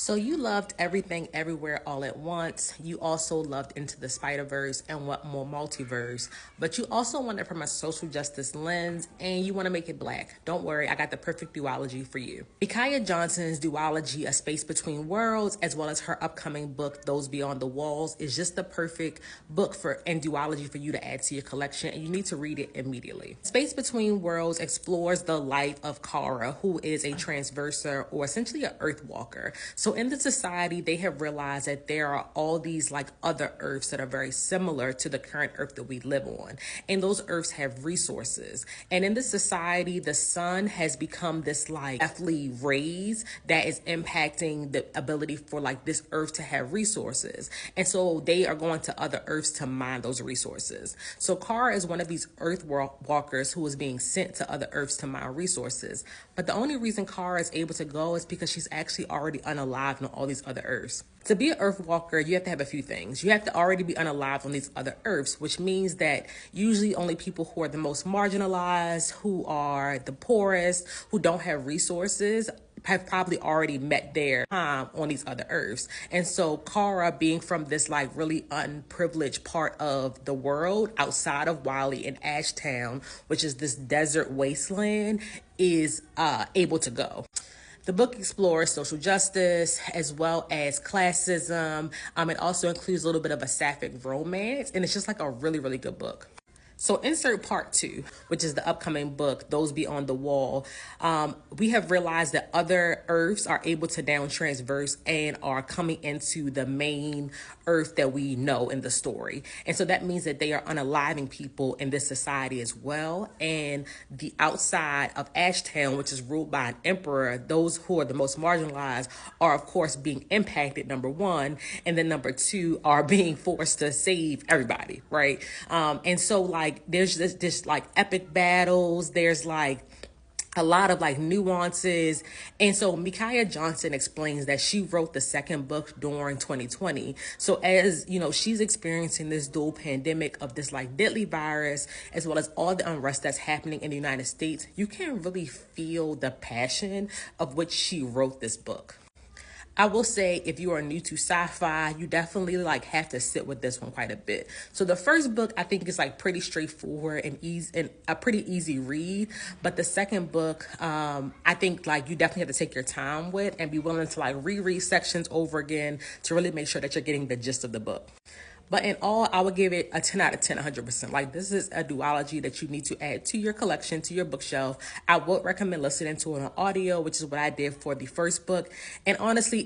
So you loved Everything Everywhere All at Once. You also loved Into the Spider-Verse and what more Multiverse. But you also want it from a social justice lens and you want to make it black. Don't worry, I got the perfect duology for you. Micaiah Johnson's duology, A Space Between Worlds, as well as her upcoming book, Those Beyond the Walls, is just the perfect book and duology for you to add to your collection, and you need to read it immediately. Space Between Worlds explores the life of Kara, who is a transverser or essentially an earth walker. So in the society, they have realized that there are all these like other Earths that are very similar to the current Earth that we live on. And those Earths have resources. And in this society, the sun has become this like deathly rays that is impacting the ability for like this Earth to have resources. And so they are going to other Earths to mine those resources. So Kara is one of these Earth walkers who is being sent to other Earths to mine resources. But the only reason Kara is able to go is because she's actually already unalive on all these other Earths. To be an Earth walker, you have to have a few things. You have to already be unalive on these other Earths, which means that usually only people who are the most marginalized, who are the poorest, who don't have resources, have probably already met their time on these other Earths. And so Kara, being from this like really unprivileged part of the world outside of Wiley and Ashtown, which is this desert wasteland, is able to go. The book explores social justice as well as classism. It also includes a little bit of a sapphic romance, and it's just like a really, really good book. So insert part 2, which is the upcoming book, Those Beyond the Wall. We have realized that other Earths are able to down transverse and are coming into the main Earth that we know in the story. And so that means that they are unaliving people in this society as well. And the outside of Ashtown, which is ruled by an emperor, those who are the most marginalized are, of course, being impacted, number one. And then number two, are being forced to save everybody, right? And so, like, there's this like epic battles. There's like a lot of like nuances. And so Micaiah Johnson explains that she wrote the second book during 2020. So as you know, she's experiencing this dual pandemic of this like deadly virus, as well as all the unrest that's happening in the United States. You can really feel the passion of which she wrote this book. I will say, if you are new to sci-fi, you definitely like have to sit with this one quite a bit. So the first book I think is like pretty straightforward and easy and a pretty easy read. But the second book, I think like you definitely have to take your time with and be willing to like reread sections over again to really make sure that you're getting the gist of the book. But in all, I would give it a 10 out of 10, 100%. Like, this is a duology that you need to add to your collection, to your bookshelf. I would recommend listening to it on audio, which is what I did for the first book. And honestly,